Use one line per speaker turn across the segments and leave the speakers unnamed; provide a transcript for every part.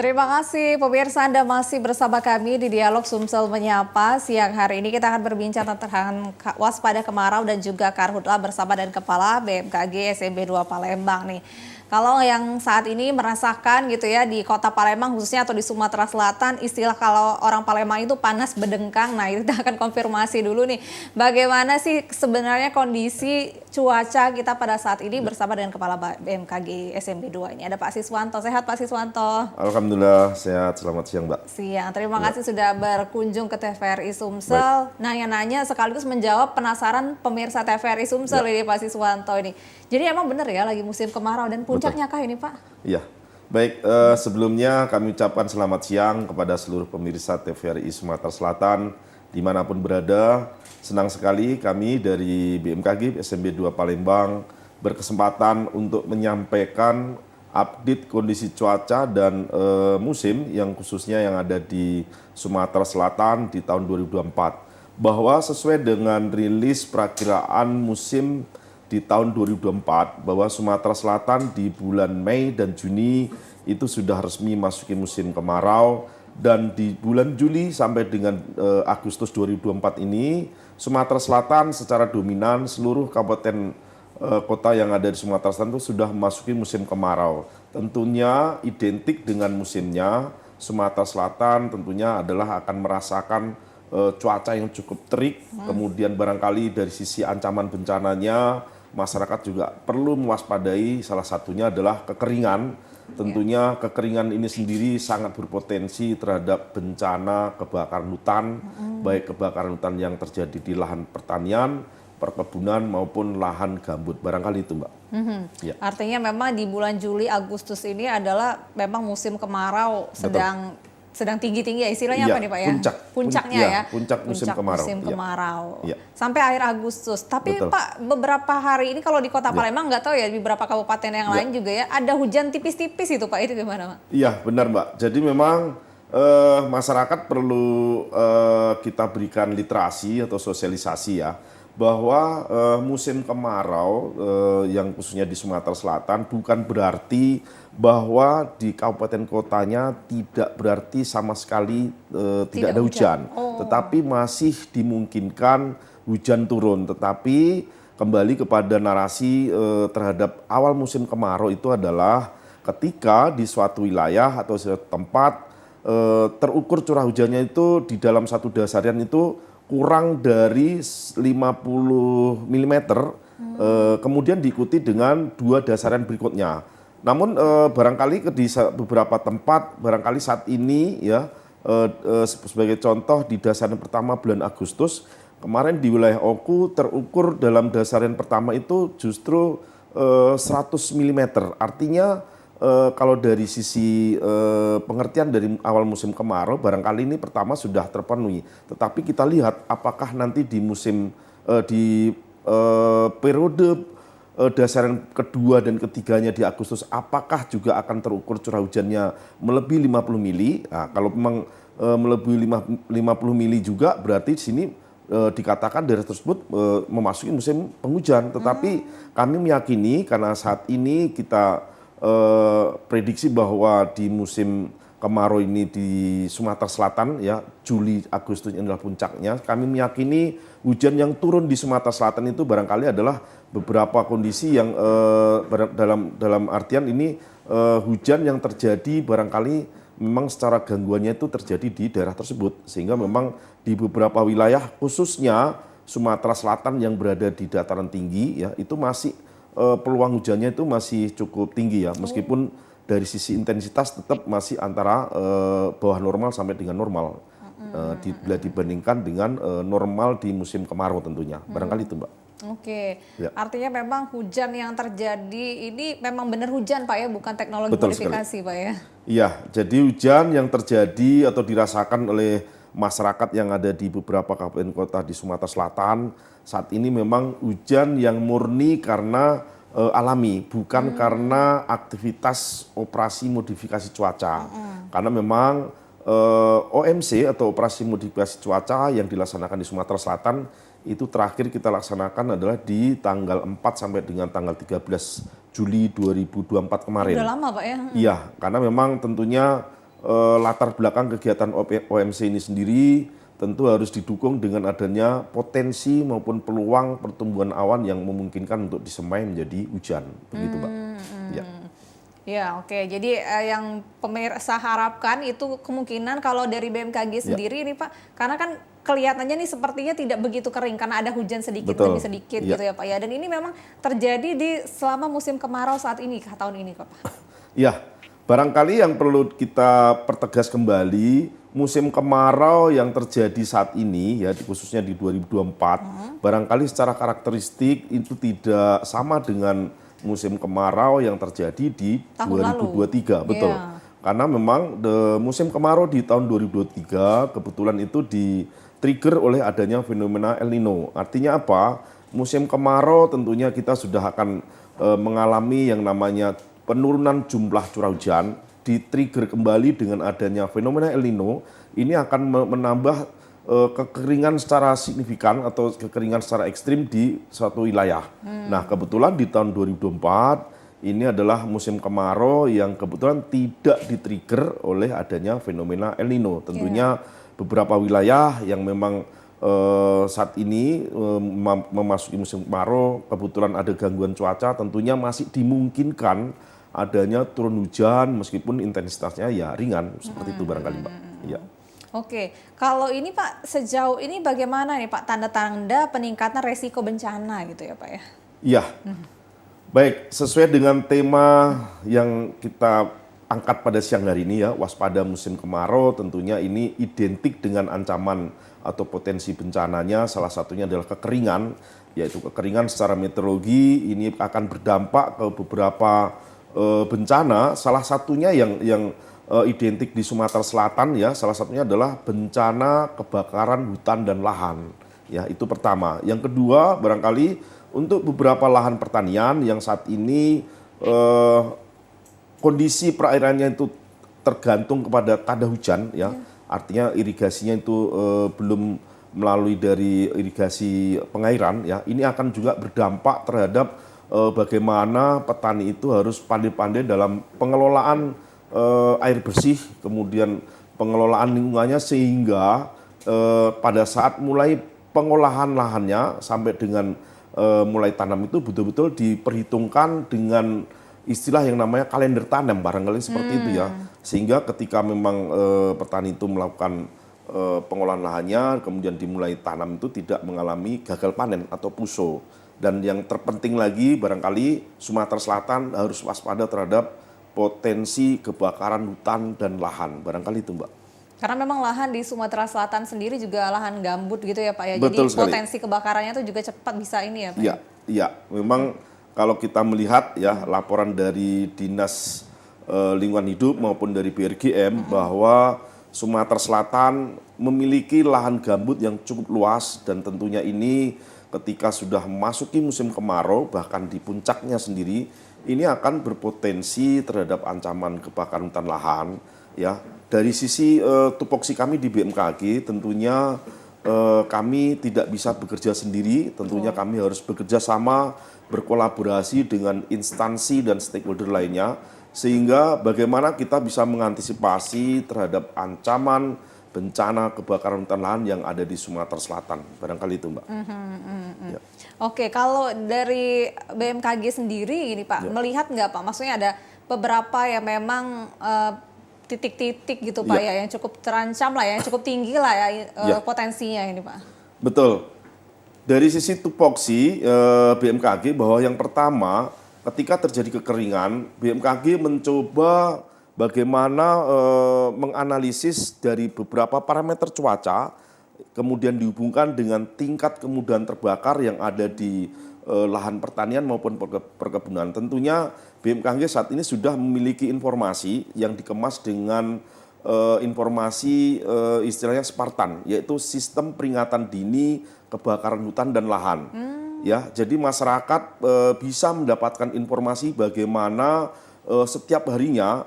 Terima kasih pemirsa, Anda masih bersama kami di Dialog Sumsel Menyapa. Siang hari ini kita akan berbincang tentang waspada kemarau dan juga karhutla bersama dengan Kepala BMKG SMB 2 Palembang nih. Kalau yang saat ini merasakan gitu ya di Kota Palembang khususnya atau di Sumatera Selatan, istilah kalau orang Palembang itu panas bedengkang. Nah, kita akan konfirmasi dulu nih, bagaimana sih sebenarnya kondisi cuaca kita pada saat ini bersama dengan Kepala BMKG SMB 2 ini. Ada Pak Siswanto. Sehat Pak Siswanto?
Alhamdulillah sehat, selamat siang Mbak.
Siang, terima kasih sudah berkunjung ke TVRI Sumsel. Nanya-nanya sekaligus menjawab penasaran pemirsa TVRI Sumsel ini Pak Siswanto ini. Jadi emang benar ya lagi musim kemarau dan puncaknya kah ini Pak?
Iya, baik sebelumnya kami ucapkan selamat siang kepada seluruh pemirsa TVRI Sumatera Selatan dimanapun berada. Senang sekali kami dari BMKG SMB 2 Palembang berkesempatan untuk menyampaikan update kondisi cuaca dan musim yang khususnya yang ada di Sumatera Selatan di tahun 2024. Bahwa sesuai dengan rilis perakiraan musim di tahun 2024 bahwa Sumatera Selatan di bulan Mei dan Juni itu sudah resmi masuki musim kemarau, dan di bulan Juli sampai dengan Agustus 2024 ini Sumatera Selatan secara dominan seluruh kabupaten kota yang ada di Sumatera Selatan itu sudah memasuki musim kemarau. Tentunya identik dengan musimnya, Sumatera Selatan tentunya adalah akan merasakan cuaca yang cukup terik, kemudian barangkali dari sisi ancaman bencananya masyarakat juga perlu mewaspadai, salah satunya adalah kekeringan. Tentunya kekeringan ini sendiri sangat berpotensi terhadap bencana kebakaran hutan, baik kebakaran hutan yang terjadi di lahan pertanian, perkebunan maupun lahan gambut. Barangkali itu Mbak. Ya.
Artinya memang di bulan Juli Agustus ini adalah memang musim kemarau sedang tinggi-tinggi ya, istilahnya apa nih Pak ya? Puncaknya ya.
Puncak musim kemarau.
Ya. Sampai akhir Agustus. Tapi Pak, beberapa hari ini kalau di Kota Palembang nggak tahu ya, di beberapa kabupaten yang lain juga ya, ada hujan tipis-tipis itu Pak, itu gimana Pak?
Iya benar Mbak, jadi memang masyarakat perlu kita berikan literasi atau sosialisasi ya, bahwa musim kemarau yang khususnya di Sumatera Selatan bukan berarti bahwa di kabupaten kotanya tidak berarti sama sekali tidak ada hujan. Tetapi masih dimungkinkan hujan turun. Tetapi kembali kepada narasi terhadap awal musim kemarau itu adalah ketika di suatu wilayah atau suatu tempat terukur curah hujannya itu di dalam satu dasarian itu kurang dari 50 mm, kemudian diikuti dengan 2 dasarian berikutnya. Namun barangkali di beberapa tempat, barangkali saat ini ya, sebagai contoh di dasarian pertama bulan Agustus, kemarin di wilayah Oku terukur dalam dasarian pertama itu justru 100 mm. Artinya kalau dari sisi pengertian dari awal musim kemarau, barangkali ini pertama sudah terpenuhi. Tetapi kita lihat apakah nanti di musim periode dasarian kedua dan ketiganya di Agustus, apakah juga akan terukur curah hujannya melebihi 50 mili. Nah, kalau memang melebihi 50 mili juga berarti di sini dikatakan daerah tersebut memasuki musim penghujan. Tetapi kami meyakini karena saat ini kita prediksi bahwa di musim kemarau ini di Sumatera Selatan ya, Juli Agustus ini adalah puncaknya. Kami meyakini hujan yang turun di Sumatera Selatan itu barangkali adalah beberapa kondisi yang dalam artian ini hujan yang terjadi barangkali memang secara gangguannya itu terjadi di daerah tersebut, sehingga memang di beberapa wilayah khususnya Sumatera Selatan yang berada di dataran tinggi ya, itu masih peluang hujannya itu masih cukup tinggi ya, meskipun dari sisi intensitas tetap masih antara bawah normal sampai dengan normal bila dibandingkan dengan normal di musim kemarau tentunya. Barangkali itu Mbak.
Oke, artinya memang hujan yang terjadi ini memang benar hujan Pak ya, bukan teknologi modifikasi Pak ya?
Iya, jadi hujan yang terjadi atau dirasakan oleh masyarakat yang ada di beberapa kabupaten kota di Sumatera Selatan saat ini memang hujan yang murni karena alami, bukan karena aktivitas operasi modifikasi cuaca. Karena memang OMC atau operasi modifikasi cuaca yang dilaksanakan di Sumatera Selatan itu terakhir kita laksanakan adalah di tanggal 4 sampai dengan tanggal 13 Juli 2024 kemarin.
Udah lama Pak ya?
Iya, karena memang tentunya latar belakang kegiatan OMC ini sendiri tentu harus didukung dengan adanya potensi maupun peluang pertumbuhan awan yang memungkinkan untuk disemai menjadi hujan, begitu Mbak. Ya.
Ya, oke. Jadi yang pemirsa harapkan itu kemungkinan kalau dari BMKG sendiri ini Pak, karena kan kelihatannya nih sepertinya tidak begitu kering karena ada hujan sedikit
Betul.
demi sedikit
Ya.
gitu ya Pak ya. Dan ini memang terjadi di selama musim kemarau saat ini, tahun ini Pak.
Ya, barangkali yang perlu kita pertegas kembali, musim kemarau yang terjadi saat ini, ya khususnya di 2024, barangkali secara karakteristik itu tidak sama dengan musim kemarau yang terjadi di
Tahun
2023,
lalu.
betul.
Iya.
Karena memang musim kemarau di tahun 2023 kebetulan itu di-trigger oleh adanya fenomena El Nino. Artinya apa? Musim kemarau tentunya kita sudah akan mengalami yang namanya penurunan jumlah curah hujan, di-trigger kembali dengan adanya fenomena El Nino, ini akan menambah kekeringan secara signifikan atau kekeringan secara ekstrim di suatu wilayah. Nah, kebetulan di tahun 2024 ini adalah musim kemarau yang kebetulan tidak di-trigger oleh adanya fenomena El Nino. Tentunya beberapa wilayah yang memang saat ini memasuki musim kemarau, kebetulan ada gangguan cuaca, tentunya masih dimungkinkan adanya turun hujan meskipun intensitasnya ya ringan, seperti itu barangkali Mbak. Ya.
Oke, kalau ini Pak sejauh ini bagaimana nih Pak tanda-tanda peningkatan resiko bencana gitu ya Pak ya?
Iya. Baik, sesuai dengan tema yang kita angkat pada siang hari ini ya, waspada musim kemarau, tentunya ini identik dengan ancaman atau potensi bencananya, salah satunya adalah kekeringan, yaitu kekeringan secara meteorologi ini akan berdampak ke beberapa bencana, salah satunya yang identik di Sumatera Selatan ya, salah satunya adalah bencana kebakaran hutan dan lahan. Ya, itu pertama. Yang kedua, barangkali untuk beberapa lahan pertanian yang saat ini kondisi perairannya itu tergantung kepada tanda hujan ya. Artinya irigasinya itu belum melalui dari irigasi pengairan ya. Ini akan juga berdampak terhadap bagaimana petani itu harus pandai-pandai dalam pengelolaan air bersih, kemudian pengelolaan lingkungannya sehingga pada saat mulai pengolahan lahannya sampai dengan mulai tanam itu betul-betul diperhitungkan dengan istilah yang namanya kalender tanam, barangkali seperti itu ya. Sehingga ketika memang petani itu melakukan pengolahan lahannya, kemudian dimulai tanam itu tidak mengalami gagal panen atau puso. Dan yang terpenting lagi barangkali Sumatera Selatan harus waspada terhadap potensi kebakaran hutan dan lahan, barangkali itu Mbak.
Karena memang lahan di Sumatera Selatan sendiri juga lahan gambut gitu ya Pak ya.
Betul
Jadi
sekali.
potensi kebakarannya itu juga cepat bisa ini ya Pak.
Iya, iya. Memang kalau kita melihat ya laporan dari Dinas Lingkungan Hidup maupun dari BRGM bahwa Sumatera Selatan memiliki lahan gambut yang cukup luas dan tentunya ini ketika sudah memasuki musim kemarau bahkan di puncaknya sendiri ini akan berpotensi terhadap ancaman kebakaran hutan lahan ya. Dari sisi tupoksi kami di BMKG tentunya kami tidak bisa bekerja sendiri, tentunya kami harus bekerja sama, berkolaborasi dengan instansi dan stakeholder lainnya, sehingga bagaimana kita bisa mengantisipasi terhadap ancaman bencana kebakaran hutan lahan yang ada di Sumatera Selatan. Barangkali itu Mbak. Ya.
Oke, kalau dari BMKG sendiri ini Pak, melihat nggak Pak, maksudnya ada beberapa yang memang titik-titik gitu Pak ya, yang cukup terancam lah ya, yang cukup tinggi lah ya potensinya ini Pak.
Betul. Dari sisi tupoksi BMKG bahwa yang pertama ketika terjadi kekeringan, BMKG mencoba bagaimana menganalisis dari beberapa parameter cuaca, kemudian dihubungkan dengan tingkat kemudahan terbakar yang ada di lahan pertanian maupun perkebunan. Tentunya BMKG saat ini sudah memiliki informasi yang dikemas dengan informasi istilahnya Spartan, yaitu sistem peringatan dini kebakaran hutan dan lahan. Ya, jadi masyarakat bisa mendapatkan informasi bagaimana setiap harinya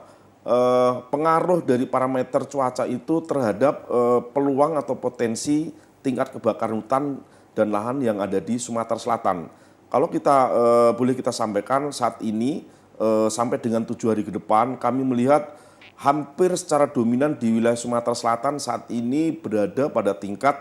pengaruh dari parameter cuaca itu terhadap peluang atau potensi tingkat kebakaran hutan dan lahan yang ada di Sumatera Selatan. Kalau kita boleh kita sampaikan saat ini sampai dengan 7 hari ke depan kami melihat hampir secara dominan di wilayah Sumatera Selatan saat ini berada pada tingkat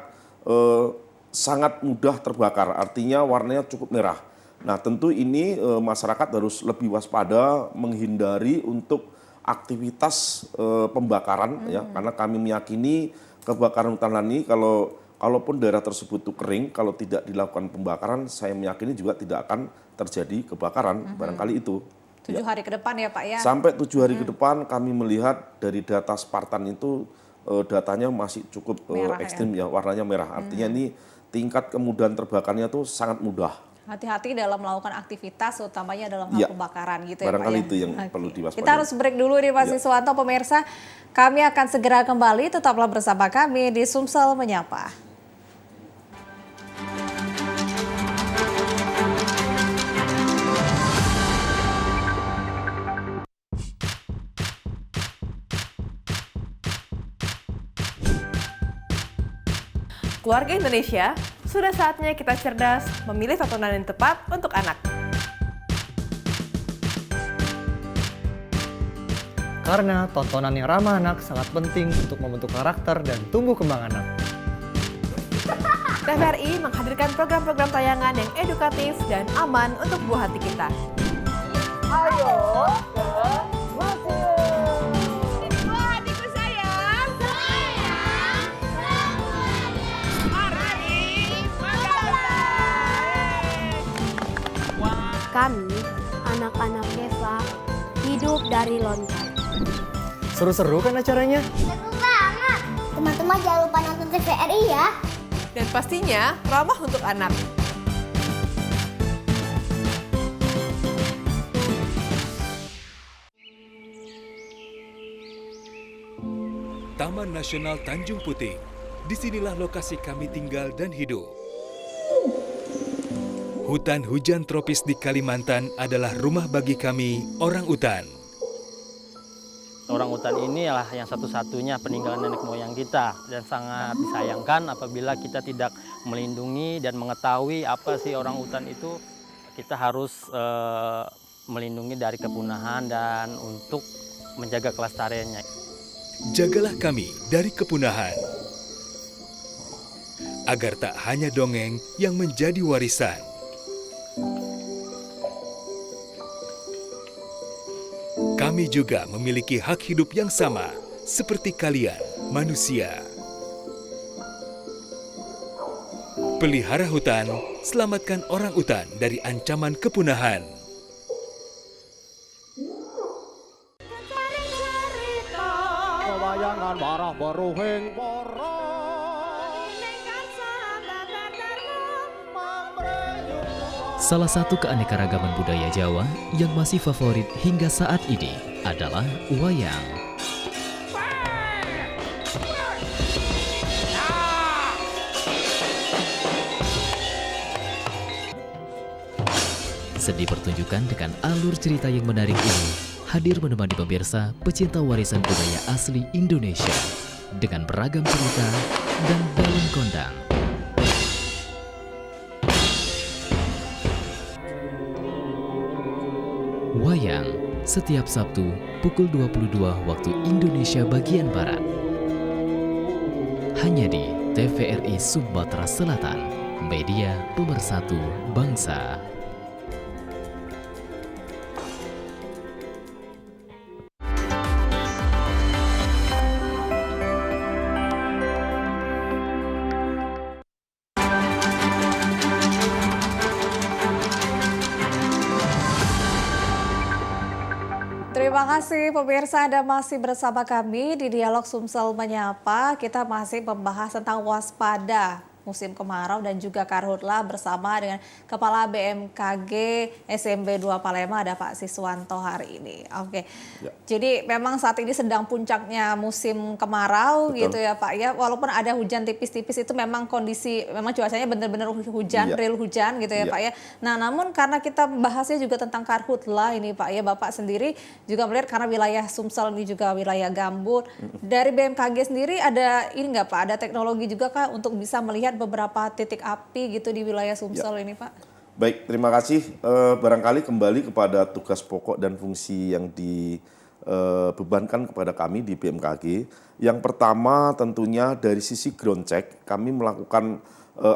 sangat mudah terbakar, artinya warnanya cukup merah. Nah tentu ini masyarakat harus lebih waspada menghindari untuk aktivitas pembakaran ya, karena kami meyakini kebakaran hutan lahan ini kalaupun daerah tersebut itu kering, kalau tidak dilakukan pembakaran, saya meyakini juga tidak akan terjadi kebakaran, barangkali itu.
7 hari ke depan ya Pak ya?
Sampai 7 hari ke depan kami melihat dari data Spartan itu datanya masih cukup ekstrim ya, warnanya merah. Artinya ini tingkat kemudahan terbakarnya itu sangat mudah.
Hati-hati dalam melakukan aktivitas, utamanya dalam hal pembakaran gitu ya Pak
barangkali
ya?
itu yang perlu diwaspadai.
Kita harus break dulu nih Pak Siswanto, pemirsa. Kami akan segera kembali, tetaplah bersama kami di Sumsel Menyapa.
Keluarga Indonesia, sudah saatnya kita cerdas memilih tontonan yang tepat untuk anak.
Karena tontonan yang ramah anak sangat penting untuk membentuk karakter dan tumbuh kembang anak.
TVRI menghadirkan program-program tayangan yang edukatif dan aman untuk buah hati kita. Ayo ke museum. Buah hatiku sayang. Sayang. Mari
Kami, anak-anak desa, hidup dari lontar.
Seru-seru kan acaranya?
Seru banget! Teman-teman jangan lupa nonton TVRI ya.
Dan pastinya ramah untuk anak.
Taman Nasional Tanjung Puting. Disinilah lokasi kami tinggal dan hidup. Hutan hujan tropis di Kalimantan adalah rumah bagi kami, orang utan.
Orang utan ini adalah yang satu-satunya peninggalan nenek moyang kita dan sangat disayangkan apabila kita tidak melindungi dan mengetahui apa sih orang utan itu. Kita harus melindungi dari kepunahan dan untuk menjaga kelestariannya.
Jagalah kami dari kepunahan. Agar tak hanya dongeng yang menjadi warisan. Kami juga memiliki hak hidup yang sama, seperti kalian, manusia. Pelihara hutan, selamatkan orang utan dari ancaman kepunahan.
Kewayangan marah beruhing
Salah satu keanekaragaman budaya Jawa yang masih favorit hingga saat ini adalah wayang. Seni pertunjukan dengan alur cerita yang menarik ini hadir menemani pemirsa pecinta warisan budaya asli Indonesia dengan beragam cerita dan daun kondang. Wayang setiap Sabtu pukul 22 waktu Indonesia bagian Barat. Hanya di TVRI Sumatera Selatan, media pemersatu bangsa.
Terima kasih pemirsa, Anda masih bersama kami di Dialog Sumsel Menyapa. Kita masih membahas tentang waspada musim kemarau dan juga karhutla bersama dengan Kepala BMKG SMB 2 Palema, ada Pak Siswanto hari ini. Oke. Ya. Jadi memang saat ini sedang puncaknya musim kemarau. Betul. Gitu ya Pak ya. Walaupun ada hujan tipis-tipis itu memang kondisi memang cuacanya benar-benar hujan, real hujan gitu ya Pak ya. Nah, namun karena kita bahasnya juga tentang karhutla ini Pak ya, Bapak sendiri juga melihat karena wilayah Sumsel ini juga wilayah gambut. Dari BMKG sendiri ada ini nggak Pak? Ada teknologi juga Kak untuk bisa melihat beberapa titik api gitu di wilayah Sumsel ini Pak?
Baik, terima kasih. Barangkali kembali kepada tugas pokok dan fungsi yang bebankan kepada kami di BMKG. Yang pertama tentunya dari sisi ground check, kami melakukan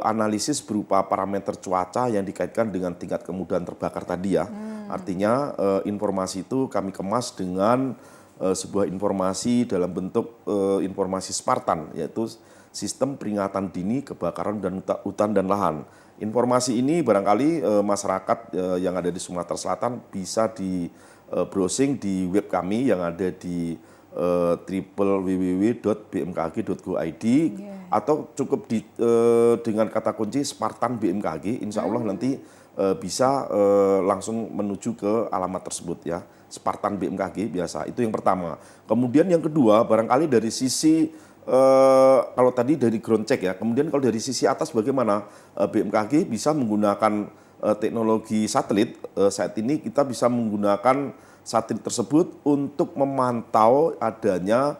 analisis berupa parameter cuaca yang dikaitkan dengan tingkat kemudahan terbakar tadi ya. Artinya informasi itu kami kemas dengan sebuah informasi dalam bentuk informasi Spartan, yaitu sistem peringatan dini kebakaran dan hutan dan lahan. Informasi ini barangkali masyarakat yang ada di Sumatera Selatan bisa di browsing di web kami yang ada di www.bmkg.go.id atau cukup dengan kata kunci Spartan BMKG, insya Allah nanti bisa langsung menuju ke alamat tersebut ya, Spartan BMKG biasa. Itu yang pertama. Kemudian yang kedua, barangkali dari sisi kalau tadi dari ground check ya, kemudian kalau dari sisi atas bagaimana BMKG bisa menggunakan teknologi satelit. Saat ini kita bisa menggunakan satelit tersebut untuk memantau adanya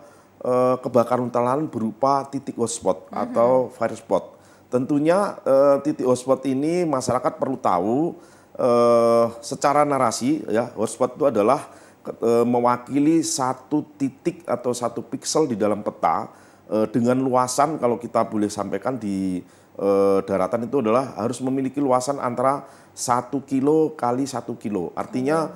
kebakaran hutan lahan berupa titik hotspot atau fire spot. Tentunya titik hotspot ini masyarakat perlu tahu secara narasi ya, hotspot itu adalah mewakili satu titik atau satu piksel di dalam peta dengan luasan, kalau kita boleh sampaikan di daratan itu adalah harus memiliki luasan antara 1 kilo kali 1 kilo. Artinya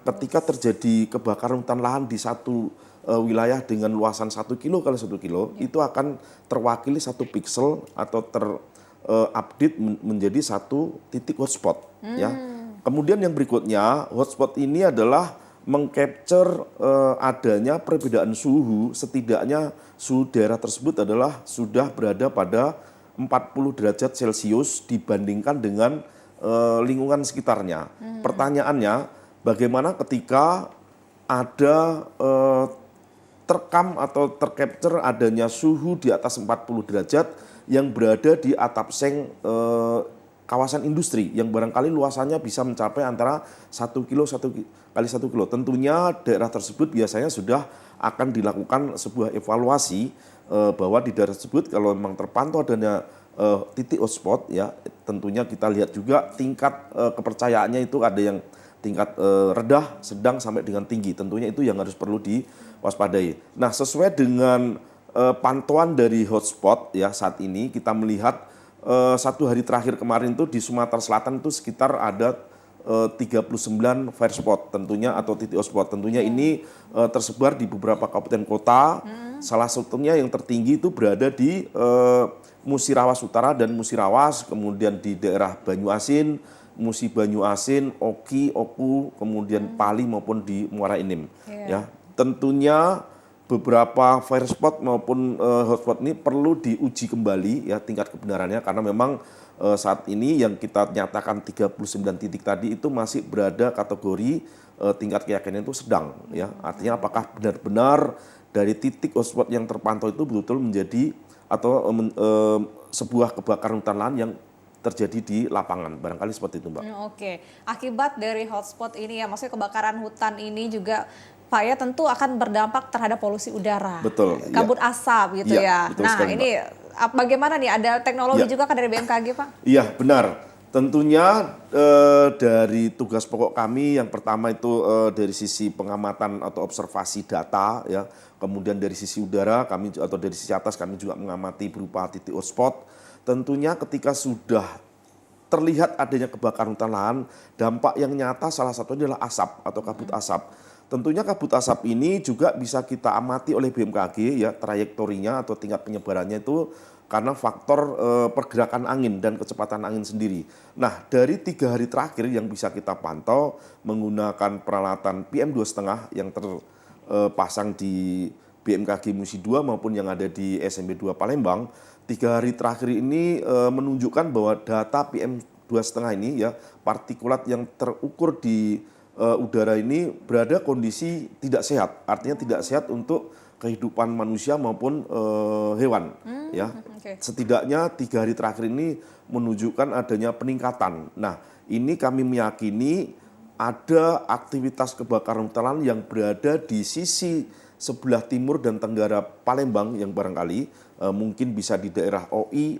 ketika terjadi kebakaran hutan lahan di satu wilayah dengan luasan 1 kilo kali 1 kilo, itu akan terwakili satu piksel atau terupdate menjadi satu titik hotspot. Ya. Kemudian yang berikutnya, hotspot ini adalah mengcapture adanya perbedaan suhu, setidaknya suhu daerah tersebut adalah sudah berada pada 40 derajat Celcius dibandingkan dengan lingkungan sekitarnya. Pertanyaannya, bagaimana ketika ada terekam atau tercapture adanya suhu di atas 40 derajat yang berada di atap seng kawasan industri yang barangkali luasannya bisa mencapai antara 1 kilo kali 1 kilo. Tentunya daerah tersebut biasanya sudah akan dilakukan sebuah evaluasi bahwa di daerah tersebut kalau memang terpantau adanya titik hotspot ya, tentunya kita lihat juga tingkat kepercayaannya itu ada yang tingkat rendah, sedang sampai dengan tinggi. Tentunya itu yang harus perlu diwaspadai. Nah, sesuai dengan pantauan dari hotspot ya, saat ini kita melihat 1 hari terakhir kemarin itu di Sumatera Selatan itu sekitar ada 39 fire spot tentunya atau titik hotspot. Tentunya ini tersebar di beberapa kabupaten kota. Salah satunya yang tertinggi itu berada di Musirawas Utara dan Musirawas, kemudian di daerah Banyuasin, Musi Banyuasin, Oki, Oku, kemudian Pali maupun di Muara Enim. Ya, tentunya beberapa fire spot maupun hotspot ini perlu diuji kembali ya tingkat kebenarannya, karena memang saat ini yang kita nyatakan 39 titik tadi itu masih berada kategori tingkat keyakinan itu sedang ya. Artinya apakah benar-benar dari titik hotspot yang terpantau itu betul-betul menjadi atau sebuah kebakaran hutan lahan yang terjadi di lapangan, barangkali seperti itu, Mbak.
Oke, akibat dari hotspot ini ya, maksudnya kebakaran hutan ini juga Pak ya tentu akan berdampak terhadap polusi udara,
betul,
kabut asap gitu ya.
Betul
Nah
sekali,
ini bagaimana nih, ada teknologi
ya.
juga kan dari BMKG Pak?
Iya benar, tentunya dari tugas pokok kami yang pertama itu dari sisi pengamatan atau observasi data ya, kemudian dari sisi udara kami atau dari sisi atas kami juga mengamati berupa titik hotspot. Tentunya ketika sudah terlihat adanya kebakaran hutan lahan, dampak yang nyata salah satunya adalah asap atau kabut asap. Tentunya kabut asap ini juga bisa kita amati oleh BMKG ya, trajektorinya atau tingkat penyebarannya itu karena faktor pergerakan angin dan kecepatan angin sendiri. Nah, dari 3 hari terakhir yang bisa kita pantau menggunakan peralatan PM2,5 yang terpasang di BMKG Musi 2 maupun yang ada di SMB 2 Palembang, 3 hari terakhir ini menunjukkan bahwa data PM2,5 ini ya, partikulat yang terukur di udara ini berada kondisi tidak sehat, artinya tidak sehat untuk kehidupan manusia maupun hewan. Ya, setidaknya 3 hari terakhir ini menunjukkan adanya peningkatan. Nah, ini kami meyakini ada aktivitas kebakaran hutan yang berada di sisi sebelah timur dan tenggara Palembang yang barangkali mungkin bisa di daerah OI,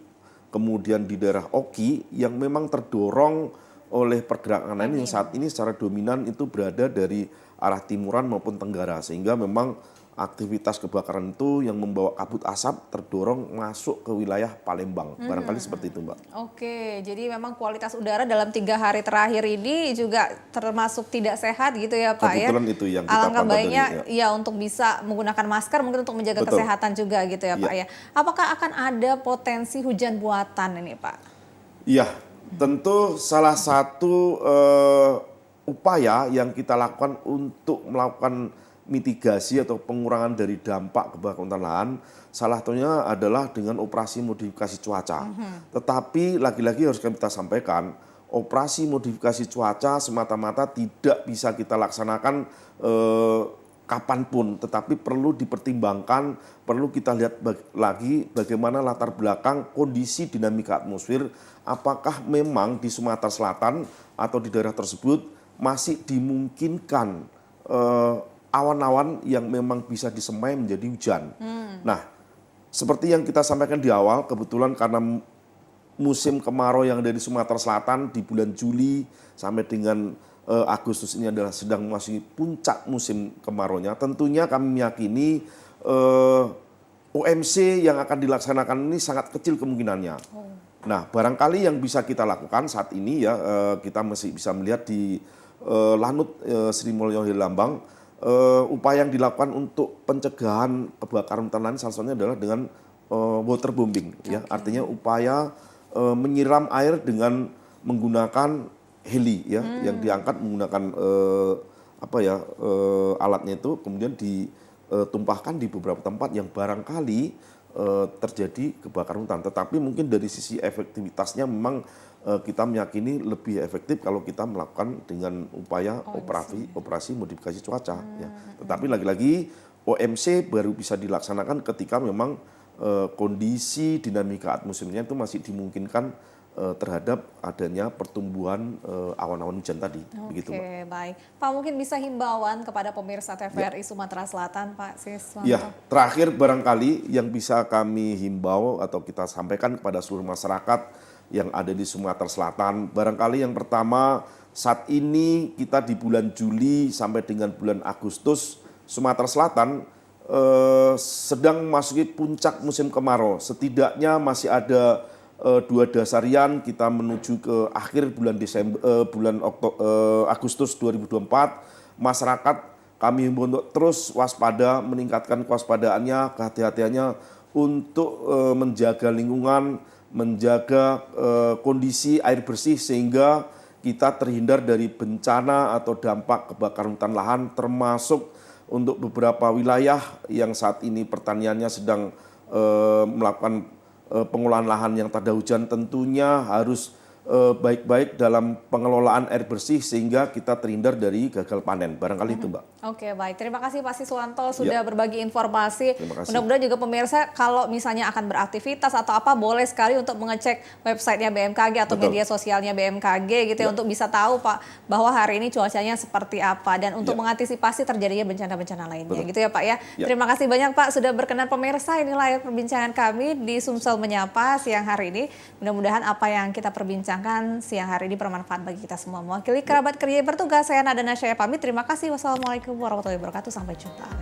kemudian di daerah Oki yang memang terdorong oleh pergerakan angin yang saat ini secara dominan itu berada dari arah timuran maupun tenggara, sehingga memang aktivitas kebakaran itu yang membawa kabut asap terdorong masuk ke wilayah Palembang. Barangkali seperti itu, Mbak.
Oke, jadi memang kualitas udara dalam 3 hari terakhir ini juga termasuk tidak sehat gitu ya Pak ya.
Kebetulan itu yang kita
Alangkah
pantau
baiknya
dari,
ya untuk bisa menggunakan masker mungkin untuk menjaga
Betul.
kesehatan juga gitu ya Pak
Iya.
ya. Apakah akan ada potensi hujan buatan ini Pak?
Iya, tentu salah satu upaya yang kita lakukan untuk melakukan mitigasi atau pengurangan dari dampak kebakaran hutan lahan, salah satunya adalah dengan operasi modifikasi cuaca. Tetapi lagi-lagi harus kita sampaikan, operasi modifikasi cuaca semata-mata tidak bisa kita laksanakan kapanpun, tetapi perlu dipertimbangkan, perlu kita lihat lagi bagaimana latar belakang kondisi dinamika atmosfer, apakah memang di Sumatera Selatan atau di daerah tersebut masih dimungkinkan awan-awan yang memang bisa disemai menjadi hujan. Nah, seperti yang kita sampaikan di awal, kebetulan karena musim kemarau yang ada di Sumatera Selatan di bulan Juli sampai dengan Agustus ini adalah sedang masih puncak musim kemaraunya. Tentunya kami meyakini OMC yang akan dilaksanakan ini sangat kecil kemungkinannya. Nah, barangkali yang bisa kita lakukan saat ini ya, kita masih bisa melihat di Lanut Sri Mulyo Lambang, upaya yang dilakukan untuk pencegahan kebakaran hutan lahan salah satunya adalah dengan waterbombing, ya, artinya upaya menyiram air dengan menggunakan heli, ya, yang diangkat menggunakan alatnya itu kemudian ditumpahkan di beberapa tempat yang barangkali terjadi kebakaran hutan. Tetapi mungkin dari sisi efektivitasnya memang kita meyakini lebih efektif kalau kita melakukan dengan upaya operasi modifikasi cuaca. Ya. Tetapi lagi-lagi OMC baru bisa dilaksanakan ketika memang kondisi dinamika atmosfernya itu masih dimungkinkan terhadap adanya pertumbuhan awan-awan hujan tadi. Begitu, Mbak.
Oke, baik. Pak, mungkin bisa himbauan kepada pemirsa TVRI Sumatera Selatan, Pak Siswanto.
Ya, terakhir barangkali yang bisa kami himbau atau kita sampaikan kepada seluruh masyarakat yang ada di Sumatera Selatan. Barangkali yang pertama, saat ini kita di bulan Juli sampai dengan bulan Agustus, Sumatera Selatan sedang memasuki puncak musim kemarau. Setidaknya masih ada 2 dasarian kita menuju ke akhir bulan Agustus 2024. Masyarakat kami himbau untuk terus waspada, meningkatkan kewaspadaannya, kehati-hatiannya untuk menjaga lingkungan, menjaga kondisi air bersih sehingga kita terhindar dari bencana atau dampak kebakaran hutan lahan, termasuk untuk beberapa wilayah yang saat ini pertaniannya sedang melakukan pengolahan lahan yang tak ada hujan, tentunya harus baik-baik dalam pengelolaan air bersih sehingga kita terhindar dari gagal panen. Barangkali itu, Mbak.
Oke, baik. Terima kasih Pak Siswanto sudah berbagi informasi.
Terima kasih.
Mudah-mudahan juga pemirsa kalau misalnya akan beraktivitas atau apa boleh sekali untuk mengecek websitenya BMKG atau
Betul.
media sosialnya BMKG gitu ya, untuk bisa tahu Pak bahwa hari ini cuacanya seperti apa dan untuk mengantisipasi terjadinya bencana-bencana lainnya.
Betul.
Gitu ya Pak ya. Terima kasih banyak Pak sudah berkenan pemirsa. Inilah perbincangan kami di Sumsel Menyapa siang hari ini. Mudah-mudahan apa yang kita perbincangkan siang hari ini bermanfaat bagi kita semua. Mewakili kerabat kerja yang bertugas, saya Nada Nasyaya pamit. Terima kasih. Wassalamualaikum warahmatullahi wabarakatuh. Sampai jumpa.